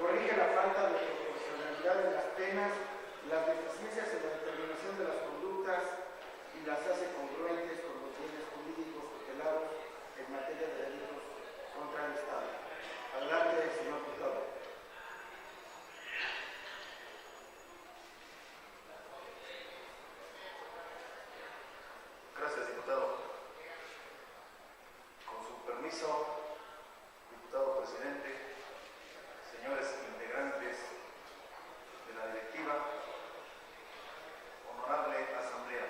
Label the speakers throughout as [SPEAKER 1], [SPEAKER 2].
[SPEAKER 1] corrige la falta de proporcionalidad en las penas, las deficiencias en la determinación de las conductas y las hace congruentes con los bienes jurídicos tutelados en materia de delitos contra el Estado. Adelante, señor diputado.
[SPEAKER 2] Gracias, diputado. Con su permiso, diputado presidente, señores integrantes de la directiva, honorable asamblea.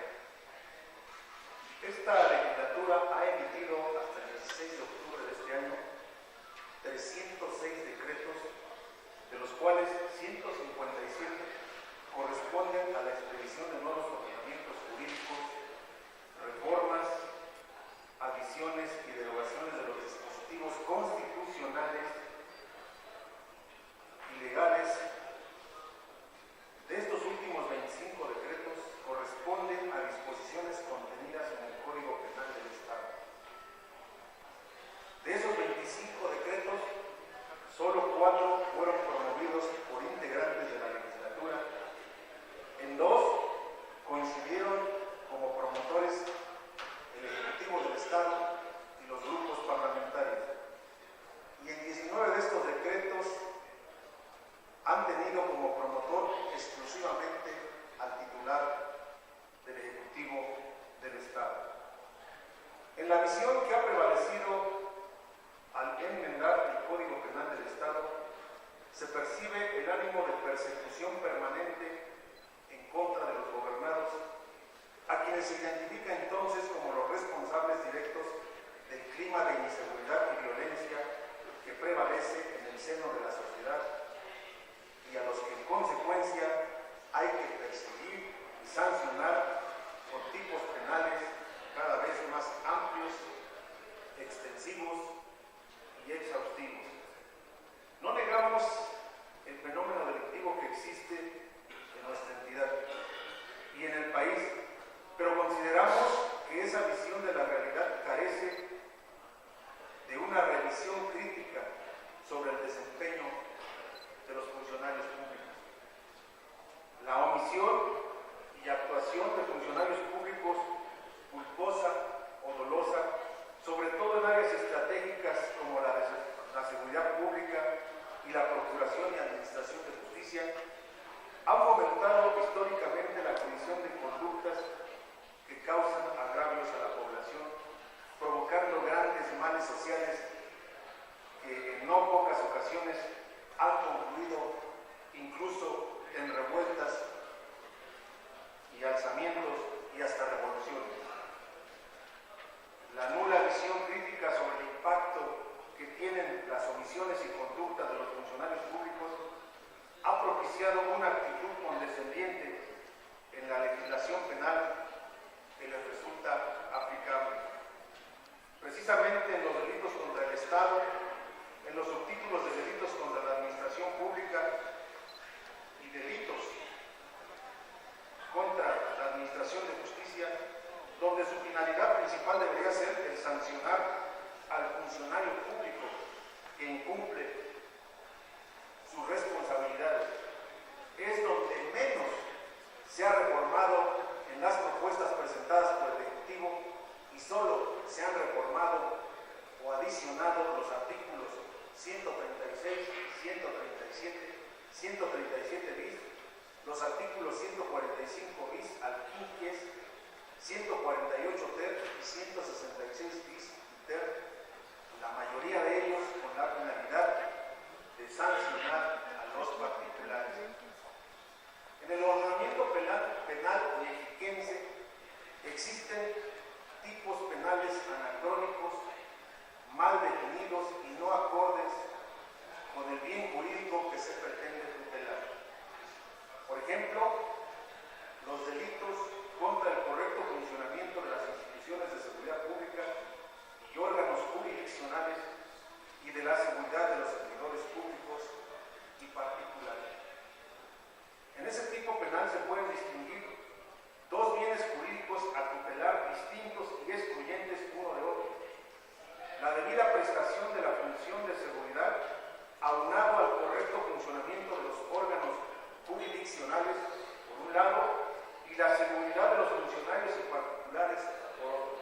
[SPEAKER 2] Esta legislatura ha emitido hasta el 16 de octubre de este año 306 decretos, de los cuales 157 corresponden a la expedición de nuevos ordenamientos jurídicos, reformas, adiciones y derogaciones de los dispositivos constitucionales y legales. De estos últimos 25 decretos corresponden a disposiciones contenidas en el Código Penal del Estado. De esos 25 decretos, solo 4 fueron promovidos por integrantes de la legislatura. En 2 coincidieron como promotores el Ejecutivo del Estado y los grupos parlamentarios. Y en 19 de estos decretos han tenido como promotor exclusivamente al titular del Ejecutivo del Estado. En la visión que ha prevalecido al enmendar el Código Penal del Estado, se percibe el ánimo de persecución permanente en contra de los gobernados, a quienes se identifica entonces como los responsables directos del clima de inseguridad y violencia que prevalece en el seno de la sociedad, y a los que en consecuencia hay que perseguir y sancionar con tipos penales cada vez más amplios, extensivos y exhaustivos. No negamos el fenómeno delictivo que existe en nuestra entidad y en el país, pero consideramos que esa visión de la realidad carece de una revisión crítica sobre el desempeño de los funcionarios públicos. La omisión y actuación de funcionarios públicos culposa o dolosa, sobre todo en áreas estratégicas como la seguridad pública y la procuración y administración de justicia, han fomentado históricamente la comisión de conductas que causan agravios a la población, provocando grandes males sociales que en no pocas ocasiones han concluido incluso en revueltas y alzamientos y hasta revoluciones. La nula visión crítica sobre el impacto que tienen las omisiones y conductas de los funcionarios públicos ha propiciado una actitud condescendiente en la legislación penal que les resulta aplicable. Precisamente en los delitos contra el Estado, en los subtítulos de delitos contra la administración pública y delitos contra la administración de justicia, donde su finalidad principal debería ser el sancionar al funcionario público que incumple sus responsabilidades, es donde menos se ha reformado en las propuestas presentadas por el Ejecutivo y solo se han reformado o adicionado los artículos 136, 137, 137 bis, los artículos 145 bis al quinquies, 148 ter y 166 bis ter, la mayoría de ellos con la finalidad de sancionar a los particulares. En el ordenamiento penal mexiquense existen tipos penales anacrónicos, mal definidos y no acordes con el bien jurídico que se pretende tutelar. Por ejemplo, los delitos contra el correcto funcionamiento de las instituciones de seguridad pública y órganos jurisdiccionales y de la seguridad de los institucionales, por un lado, y la seguridad de los funcionarios y particulares, por otro.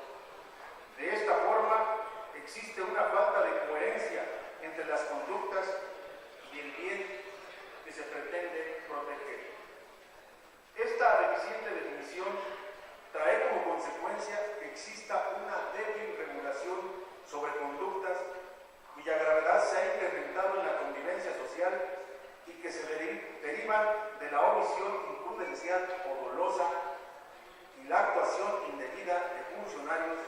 [SPEAKER 2] De esta forma, existe una falta de coherencia entre las conductas y el bien que se pretende proteger. Esta deficiente definición trae como consecuencia que exista una débil regulación sobre conductas cuya gravedad se ha incrementado en la convivencia social y que se derivan de la omisión imprudencial o dolosa y la actuación indebida de funcionarios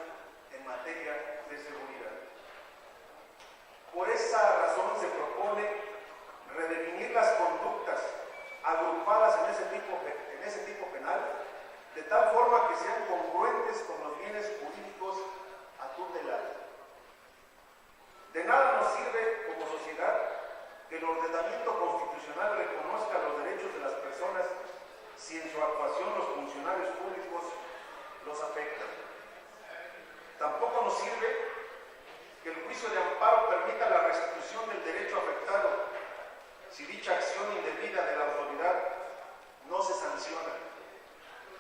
[SPEAKER 2] en materia de seguridad. Por esa razón se propone redefinir las conductas agrupadas en ese tipo penal de tal forma que sean congruentes con los bienes jurídicos a tutelar. De nada nos sirve como sociedad que el ordenamiento constitucional reconozca los derechos de las personas si en su actuación los funcionarios públicos los afectan. Tampoco nos sirve que el juicio de amparo permita la restitución del derecho afectado si dicha acción indebida de la autoridad no se sanciona.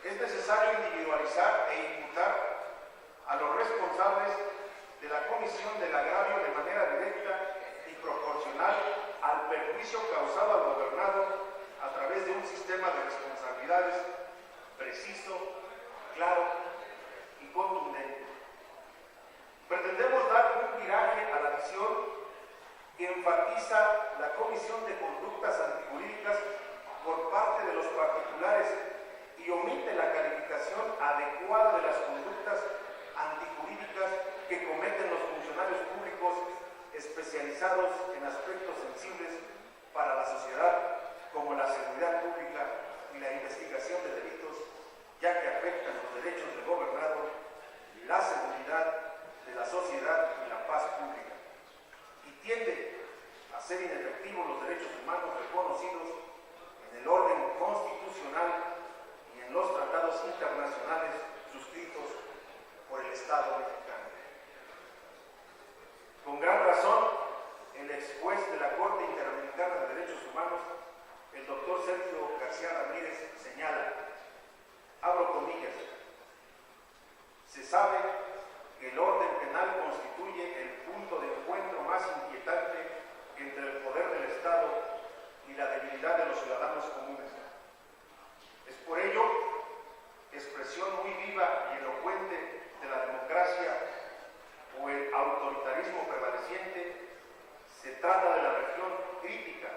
[SPEAKER 2] Es necesario individualizar e imputar a los responsables de la comisión del agravio de manera directa y proporcional al perjuicio causado al gobernado a través de un sistema de responsabilidades preciso, claro y contundente. Pretendemos dar un viraje a la visión que enfatiza la comisión de conductas antijurídicas por parte de los particulares y omite la calificación adecuada de las conductas antijurídicas que cometen los funcionarios públicos especializados en aspectos sensibles para la sociedad, como la seguridad pública y la investigación de delitos, ya que afectan los derechos del gobernado, la seguridad de la sociedad y la paz pública, y tiende a ser inefectivos los derechos humanos reconocidos en el orden constitucional y en los tratados internacionales suscritos por el Estado mexicano. Con gran razón, el ex juez de la Corte Interamericana de Derechos Humanos, el doctor Sergio García Ramírez, señala, abro comillas, se sabe que el orden penal constituye el punto de encuentro más inquietante entre el poder del Estado y la debilidad de los ciudadanos comunes. Es por ello, expresión muy viva y elocuente de la democracia o el autoritarismo prevaleciente, se trata de la región crítica,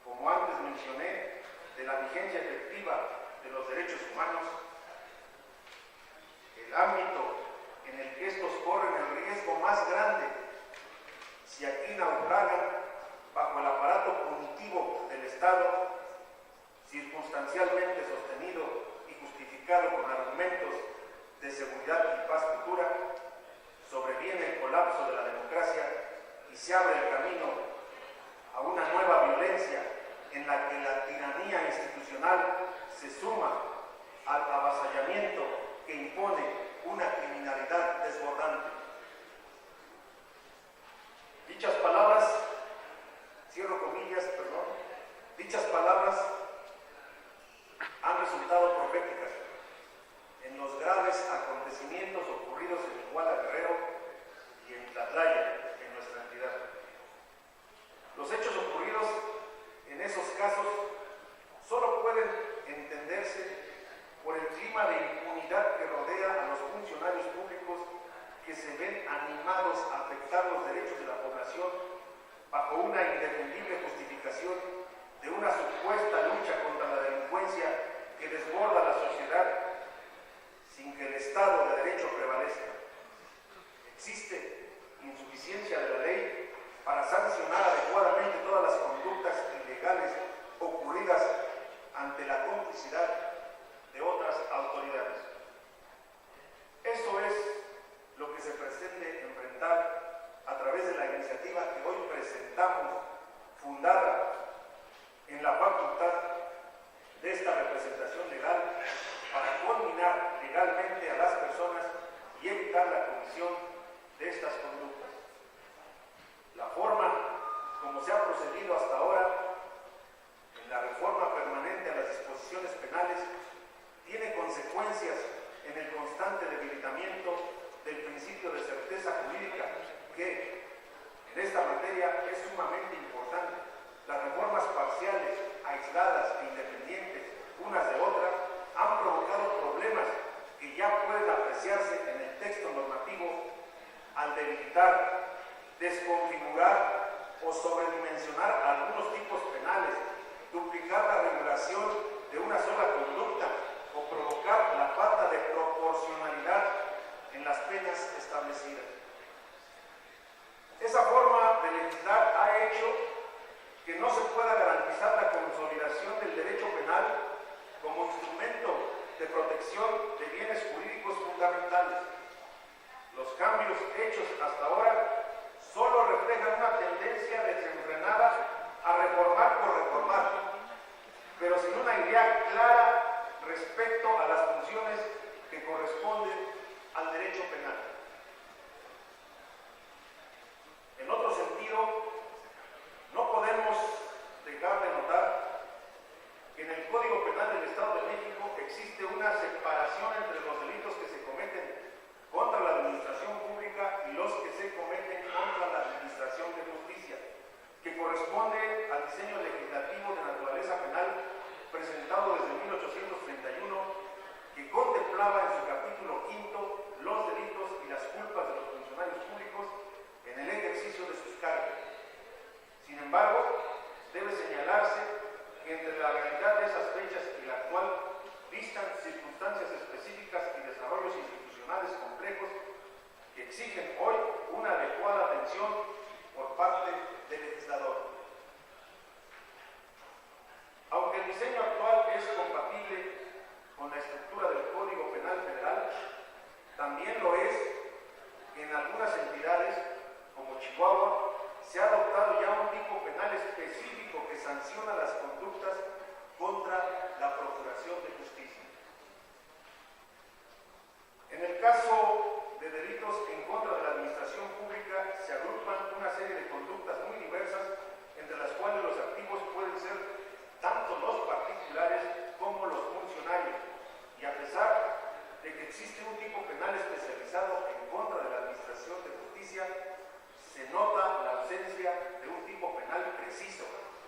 [SPEAKER 2] como antes mencioné, de la vigencia efectiva de los derechos humanos, el ámbito en el que estos corren el riesgo más grande si aquí naufragan bajo el aparato punitivo del Estado, circunstancialmente sostenido y justificado con argumentos de seguridad y paz futura, sobreviene el colapso de la democracia y se abre el camino a una nueva violencia en la que la tiranía institucional se suma al avasallamiento que impone una criminalidad desbordante. Dichas palabras, cierro comillas, perdón, dichas palabras han resultado proféticas en los graves acontecimientos ocurridos en Iguala Guerrero y en Tlatlaya, en nuestra entidad. Los hechos ocurridos en esos casos solo pueden entenderse por el clima de impunidad que rodea a los funcionarios públicos que se ven animados a afectar los derechos de la población bajo una indefendible justificación de una supuesta lucha aplicación de una sola conducta o provocar la falta de proporcionalidad en las penas establecidas. Esa forma de legislar ha hecho que no se pueda garantizar la consolidación del derecho penal como instrumento de protección de bienes jurídicos fundamentales. Los cambios hechos hasta ahora solo reflejan una tendencia desenfrenada a reformar por reformar, pero sin una idea clara respecto a las funciones que corresponden al derecho penal. En otro sentido, no podemos dejar de notar que en el Código Penal del Estado de México existe una separación entre los delitos que se cometen contra la administración pública y los que se cometen contra la administración de justicia, que corresponde al diseño legislativo de naturaleza penal presentado desde 1831, que contemplaba en su capítulo quinto los delitos y las culpas de los funcionarios públicos en el ejercicio de sus cargos. Sin embargo, debe señalarse que entre la realidad de esas fechas y la actual distan circunstancias específicas y desarrollos institucionales complejos que exigen hoy una adecuada atención por parte del legislador. Aunque el diseño actual es compatible con la estructura del Código Penal Federal, también lo es que en algunas entidades, como Chihuahua, se ha adoptado ya un tipo penal específico que sanciona las conductas contra la Procuración de Justicia. En el caso de delitos en contra de la administración pública, se agrupan una serie de conductas muy diversas, entre las cuales los activos pueden ser tanto los particulares como los funcionarios, y a pesar de que existe un tipo penal especializado en contra de la administración de justicia, se nota la ausencia de un tipo penal preciso,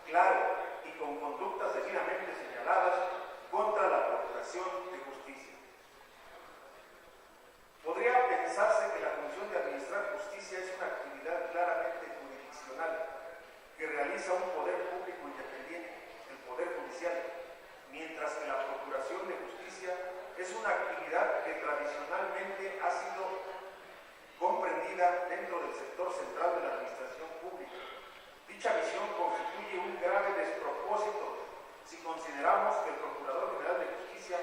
[SPEAKER 2] claro y con conductas debidamente señaladas contra la Procuración de Justicia. Podría pensarse que la función de administrar justicia es una actividad claramente jurisdiccional que realiza un poder público independiente, el Poder Judicial, mientras que la Procuración de Justicia es una actividad que tradicionalmente ha sido comprendida dentro del sector central de la administración pública. Dicha visión constituye un grave despropósito si consideramos que el Procurador General de Justicia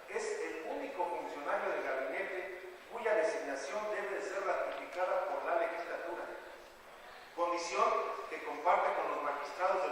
[SPEAKER 2] es el único funcionario del gabinete cuya designación debe de ser ratificada por la legislatura, condición que comparte con los magistrados de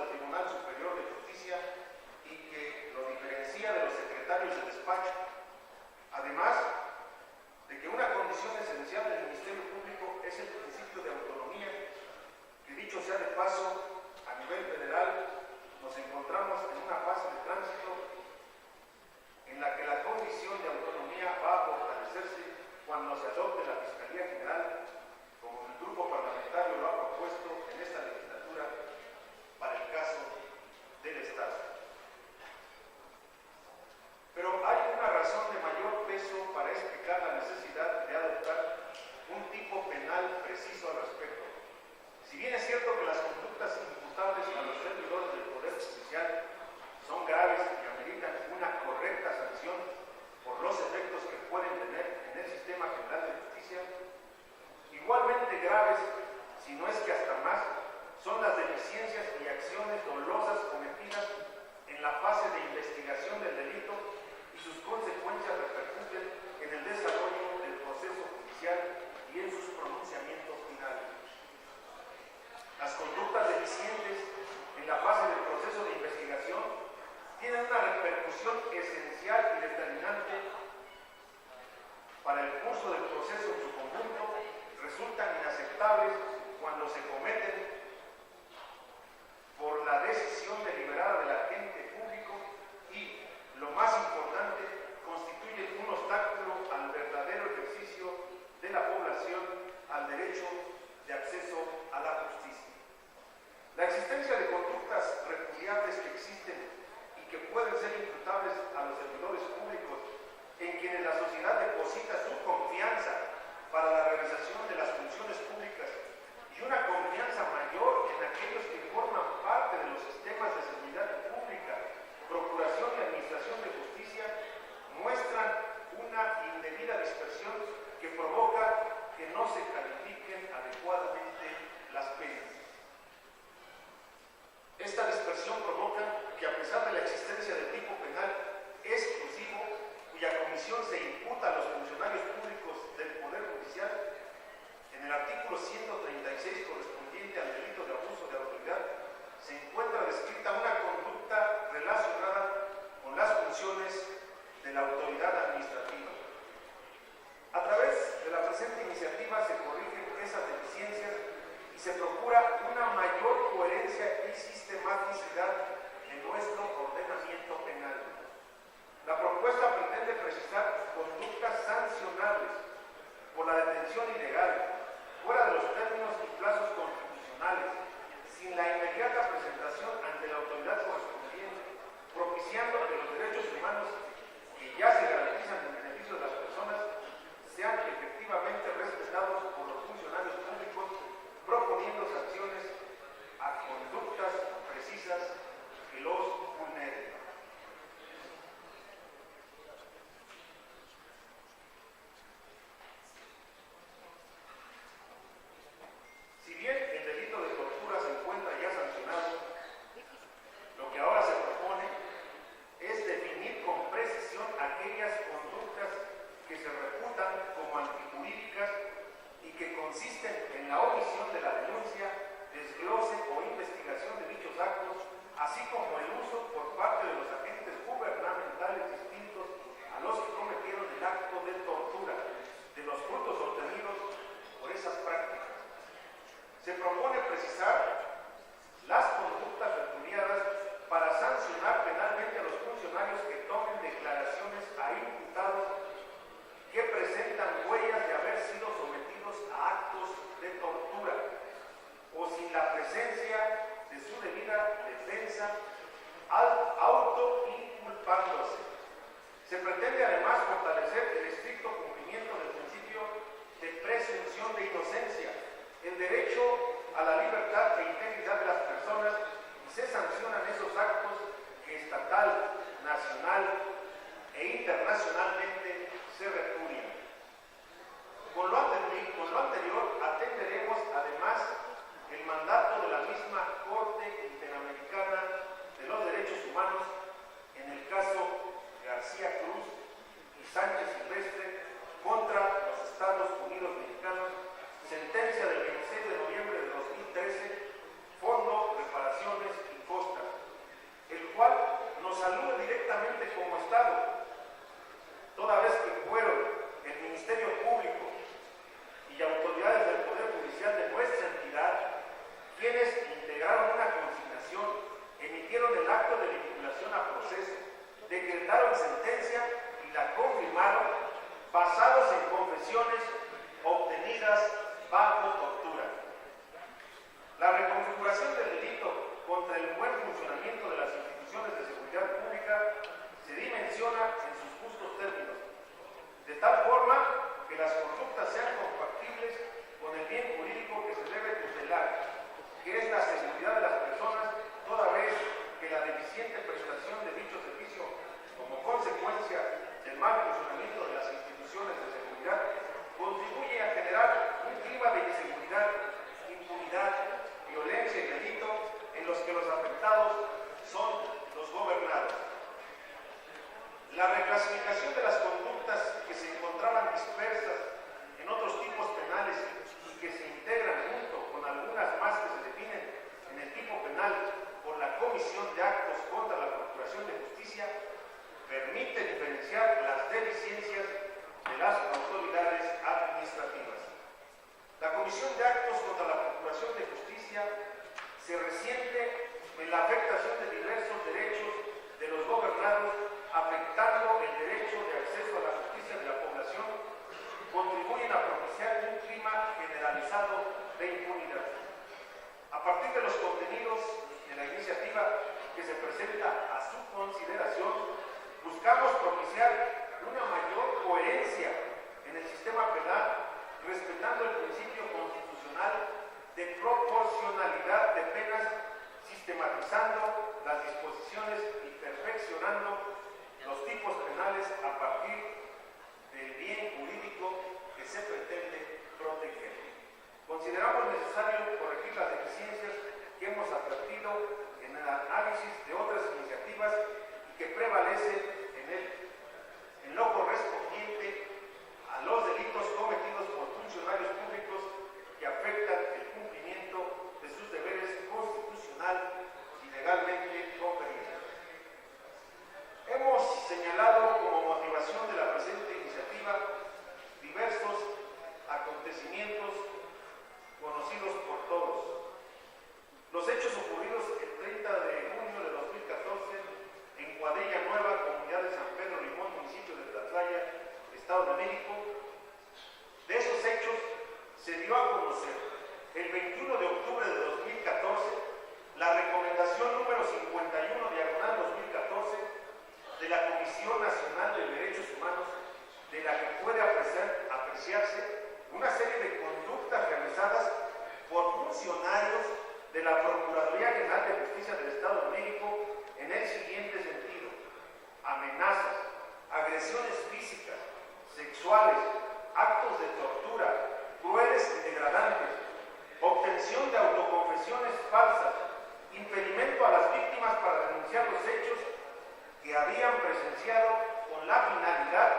[SPEAKER 2] Estado, toda vez que fueron el Ministerio Público y autoridades del Poder Judicial de nuestra entidad quienes integraron una consignación, emitieron el acto de vinculación a proceso, decretaron sentencia y la confirmaron basados en confesiones obtenidas bajo tortura. La reconfiguración del delito contra el buen funcionamiento de las instituciones de seguridad pública se dimensiona en sus justos términos, de tal forma que las conductas sean compatibles con el bien jurídico que se debe tutelar, que es la seguridad de las personas, toda vez que la deficiente prestación de dicho servicio como consecuencia del mal funcionamiento de las instituciones de seguridad contribuye a generar un clima de inseguridad, impunidad, violencia y delito en los que los afectados son los gobernados. La reclasificación de las conductas que se encontraban dispersas en otros tipos penales y que se integran junto con algunas más que se definen en el tipo penal por la comisión de actos contra la Procuración de Justicia, permite diferenciar las deficiencias de las autoridades administrativas. La comisión de actos contra la Procuración de Justicia se resiente en la afectación de diversos derechos de los gobernados, afectando el derecho de acceso a la justicia de la población, contribuyen a propiciar un clima generalizado de impunidad. A partir de los contenidos de la iniciativa que se presenta a su consideración, buscamos propiciar una mayor coherencia en el sistema penal, respetando el principio constitucional de proporcionalidad de penas, sistematizando las disposiciones y perfeccionando los tipos penales a partir del bien jurídico que se pretende proteger. Consideramos necesario corregir las deficiencias que hemos advertido en el análisis de otras iniciativas y que prevalecen en lo correspondiente a los delitos cometidos por funcionarios públicos que afectan el cumplimiento de sus deberes constitucional y legalmente conferidos. Hemos señalado como motivación de la presente iniciativa diversos acontecimientos conocidos por todos. Los hechos ocurridos el 30 de junio de 2014 en Cuadrilla Nueva, comunidad de San Pedro Limón, municipio de Tlatlaya, Estado de México. De esos hechos se dio a conocer el 21 de octubre de 2014 la recomendación número 51/2014 de la Comisión Nacional de Derechos Humanos, de la que puede apreciarse una serie de conductas realizadas por funcionarios de la Procuraduría General de Justicia del Estado de México en el siguiente sentido: amenazas, agresiones físicas, sexuales, actos de tortura, crueles y degradantes, obtención de autoconfesiones falsas, impedimento a las víctimas para denunciar los hechos que habían presenciado con la finalidad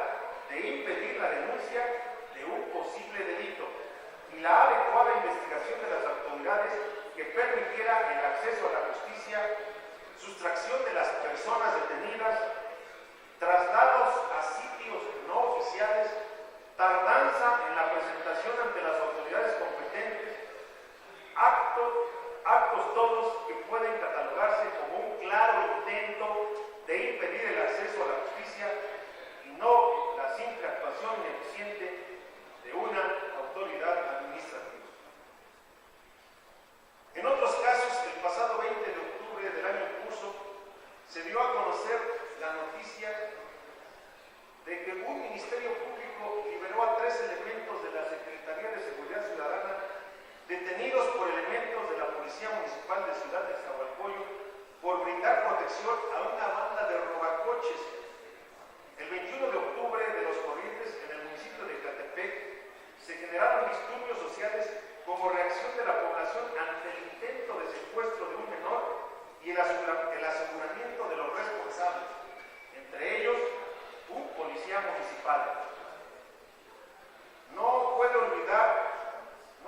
[SPEAKER 2] de impedir la denuncia de un posible delito y la adecuada investigación de las autoridades que permitiera el acceso a la justicia, sustracción de las personas detenidas, traslados a sitios no oficiales, tardanza en la presentación ante las autoridades competentes, actos todos que pueden catalogarse como un claro intento de impedir el acceso a la justicia y no la simple actuación ineficiente de una autoridad administrativa. En otros casos, el pasado 20 de octubre del año en curso, se dio a conocer la noticia de que un ministerio público liberó a 3 elementos de la Secretaría de Seguridad Ciudadana detenidos por elementos de la Policía Municipal de Ciudad de Nezahualcóyotl por brindar protección a una banda de robacoches. El 21 de octubre de los corrientes, en el municipio de Ecatepec, se generaron disturbios sociales como reacción de la población ante el intento de secuestro de un menor y el aseguramiento de los responsables, entre ellos un policía municipal. No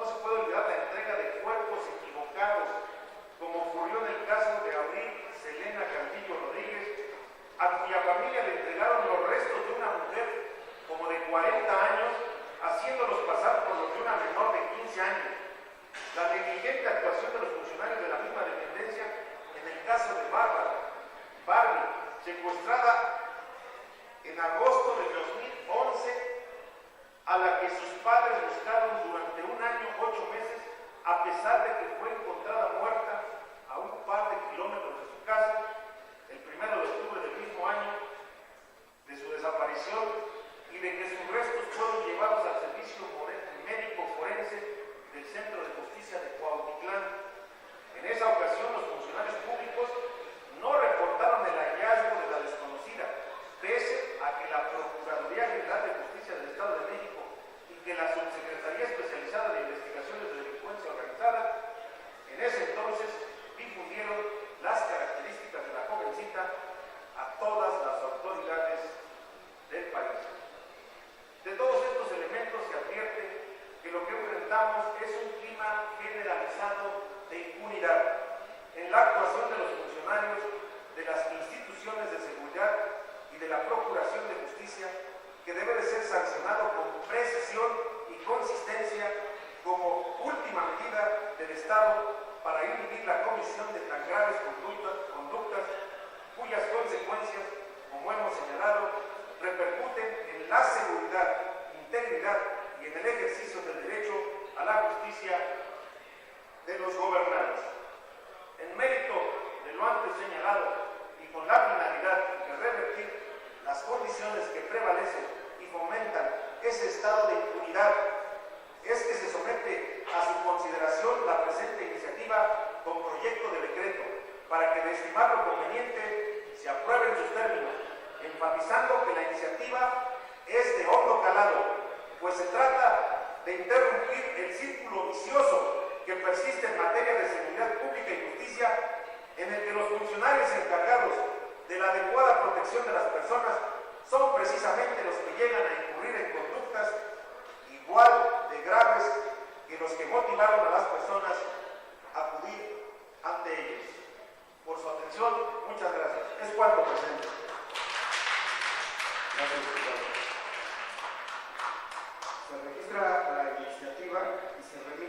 [SPEAKER 2] se puede olvidar la entrega de cuerpos equivocados, como ocurrió en el caso de Abril Selena Cantillo Rodríguez, a cuya familia le entregó Bárbara Barbie, secuestrada en agosto de 2011, a la que sus padres buscaron durante 1 año, 8 meses, a pesar de que fue encontrada muerta a un par de kilómetros de su casa, el 1 de octubre del mismo año de su desaparición, y de que sus restos fueron llevados al servicio médico forense del Centro de Justicia de Cuautitlán. En esa ocasión, los funcionarios públicos no reportaron el hallazgo de la desconocida, pese a que la Procuraduría General de Justicia del Estado de México y que la Subsecretaría Especializada de Investigaciones de Delincuencia Organizada en ese entonces difundieron las características de la jovencita a todas las autoridades del país. De todos estos elementos se advierte que lo que enfrentamos es un clima generalizado de impunidad en la actuación de los funcionarios de las instituciones de seguridad y de la Procuración de Justicia, que debe de ser sancionado con precisión y consistencia como última medida del Estado para inhibir la comisión de tan graves conductas cuyas consecuencias, como hemos señalado, repercuten en la seguridad, integridad y en el ejercicio del derecho a la justicia de los gobernados. En mérito de lo antes señalado y con la finalidad de revertir las condiciones que prevalecen y fomentan ese estado de impunidad, es que se somete a su consideración la presente iniciativa con proyecto de decreto, para que de estimarlo conveniente se aprueben sus términos, enfatizando que la iniciativa es de hondo calado, pues se trata de interrumpir el círculo vicioso que persiste en materia de seguridad pública y justicia, en el que los funcionarios encargados de la adecuada protección de las personas son precisamente los que llegan a incurrir en conductas igual de graves que los que motivaron a las personas a acudir ante ellos. Por su atención, muchas gracias. Es cuanto presento.
[SPEAKER 1] Gracias, diputado. Se registra la iniciativa y se remite